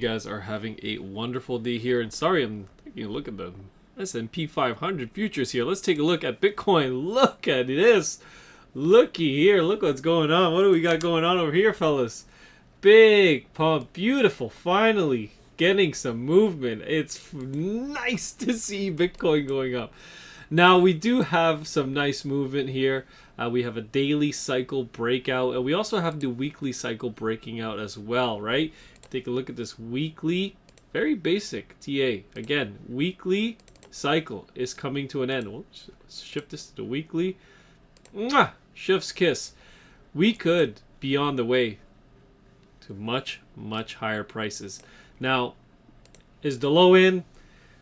guys are having a wonderful day here. And sorry, I'm taking a look at the S&P 500 futures here. Let's take a look at Bitcoin. Look at this. Looky here. Look what's going on. What do we got going on over here, fellas? Big pump. Beautiful. Finally getting some movement. It's nice to see Bitcoin going up. Now, we do have some nice movement here. We have a daily cycle breakout, and we also have the weekly cycle breaking out as well, right? Take a look at this weekly, very basic TA. Again, weekly cycle is coming to an end. We'll shift this to the weekly. Mwah! Chef's kiss. We could be on the way to much, much higher prices. Now, is the low in?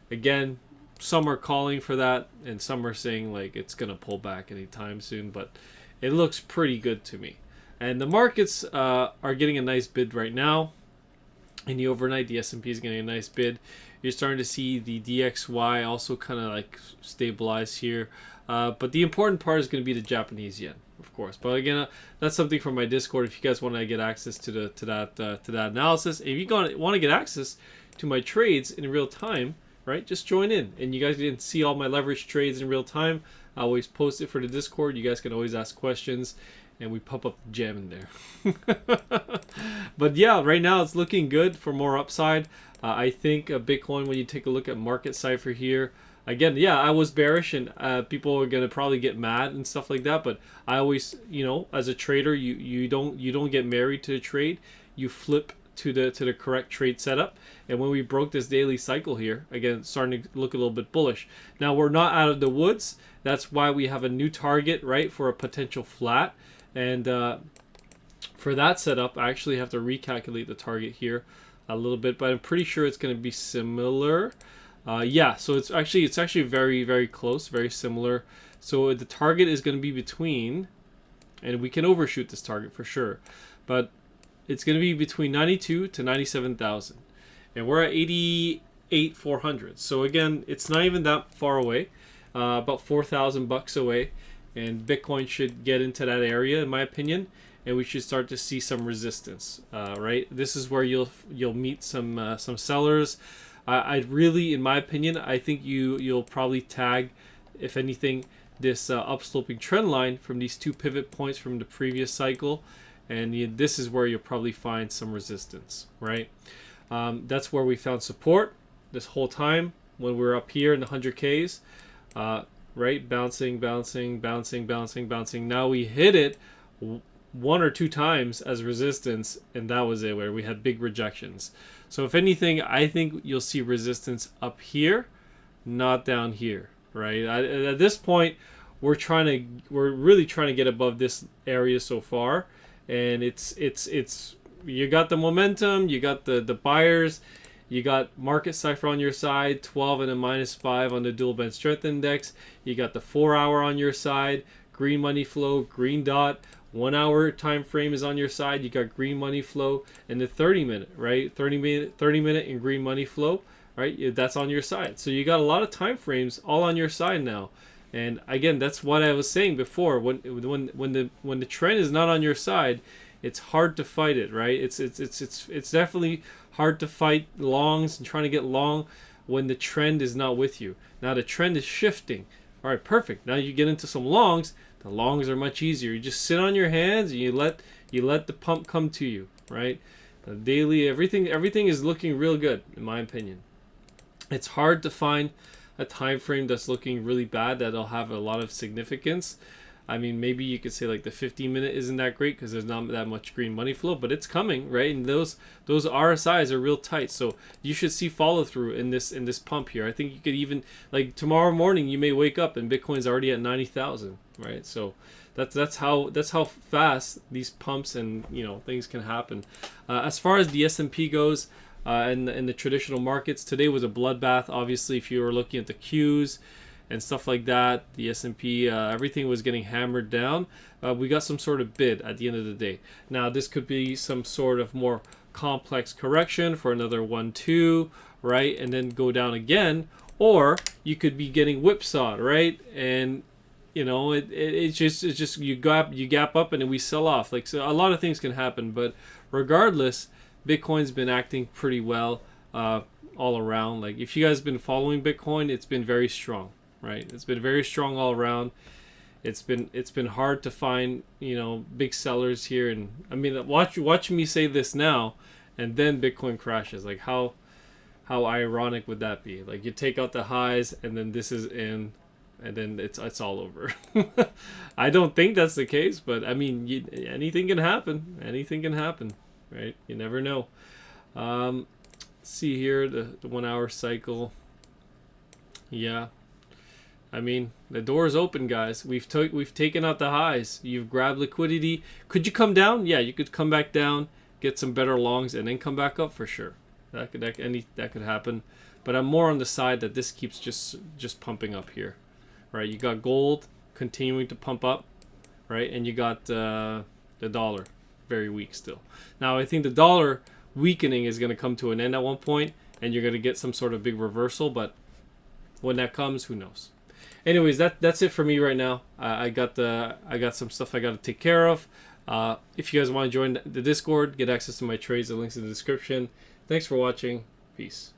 Again, some are calling for that, and some are saying like it's gonna pull back anytime soon, but it looks pretty good to me. And the markets are getting a nice bid right now. In the overnight, the S&P is getting a nice bid. You're starting to see the DXY also kind of like stabilize here. But the important part is going to be the Japanese yen, of course. But again, that's something from my Discord. If you guys want to get access to that analysis, if you want to get access to my trades in real time, right? Just join in, and you guys can see all my leverage trades in real time. I always post it for the Discord. You guys can always ask questions, and we pop up the gem in there. But yeah, right now it's looking good for more upside. I think Bitcoin, when you take a look at market cipher here, again, yeah, I was bearish, and people are gonna probably get mad and stuff like that. But I always, as a trader, you don't get married to the trade. You flip to the correct trade setup. And when we broke this daily cycle here, again, starting to look a little bit bullish. Now, we're not out of the woods. That's why we have a new target, right, for a potential flat. And for that setup, I actually have to recalculate the target here a little bit, but I'm pretty sure it's going to be similar. Yeah, so it's actually very, very close, very similar. So the target is going to be between, and we can overshoot this target for sure, but it's going to be between 92 to 97,000, and we're at 88,400. So again, it's not even that far away, about $4,000 away, and Bitcoin should get into that area, in my opinion, and we should start to see some resistance. Right, this is where you'll meet some sellers. I really, in my opinion, I think you'll probably tag, if anything, this upsloping trend line from these two pivot points from the previous cycle. And this is where you'll probably find some resistance, right? That's where we found support this whole time when we were up here in the 100Ks, right? Bouncing. Now we hit it one or two times as resistance, and that was it, where we had big rejections. So if anything, I think you'll see resistance up here, not down here, right? At this point, we're really trying to get above this area so far. And it's you got the momentum, you got the buyers, you got market cipher on your side, 12 and a -5 on the dual band strength index. You got the 4-hour on your side, green money flow, green dot. 1 hour time frame is on your side. You got green money flow, and the 30-minute, right? 30-minute and green money flow, right? That's on your side. So you got a lot of time frames all on your side now. And again, that's what I was saying before. When the trend is not on your side, it's hard to fight it, right? It's definitely hard to fight longs and trying to get long when the trend is not with you. Now the trend is shifting. All right, perfect. Now you get into some longs. The longs are much easier. You just sit on your hands and you let the pump come to you, right? The daily, everything is looking real good, in my opinion. It's hard to find a time frame that's looking really bad that'll have a lot of significance. I mean, maybe you could say like the 15-minute isn't that great because there's not that much green money flow, but it's coming, right? And those RSIs are real tight, so you should see follow through in this pump here. I think you could even, like, tomorrow morning you may wake up and Bitcoin's already at 90,000, right? So that's how fast these pumps and things can happen. As far as the S&P goes, in the traditional markets, today was a bloodbath. Obviously, if you were looking at the Qs and stuff like that, the S&P, everything was getting hammered down. We got some sort of bid at the end of the day. Now, this could be some sort of more complex correction for another 1-2, right? And then go down again. Or you could be getting whipsawed, right? And it's just you gap up and then we sell off. Like, so a lot of things can happen, but regardless, Bitcoin's been acting pretty well all around. Like if you guys been following Bitcoin, it's been very strong, right? It's been very strong all around. It's been hard to find, you know, big sellers here. And I mean, watch me say this now, and then Bitcoin crashes. Like how ironic would that be? Like you take out the highs, and then this is in, and then it's all over. I don't think that's the case, but I mean, anything can happen. Anything can happen, right? You never know. See here the 1 hour cycle. Yeah. I mean, the door is open, guys. We've taken out the highs. You've grabbed liquidity. Could you come down? Yeah, you could come back down, get some better longs, and then come back up for sure. That could happen. But I'm more on the side that this keeps just pumping up here, right? You got gold continuing to pump up, right? And you got the dollar very weak still. Now I think the dollar weakening is going to come to an end at one point, and you're going to get some sort of big reversal. But when that comes, who knows? Anyways, that's it for me right now. I got some stuff I got to take care of. If you guys want to join the Discord, get access to my trades, the links in the description. Thanks for watching. Peace.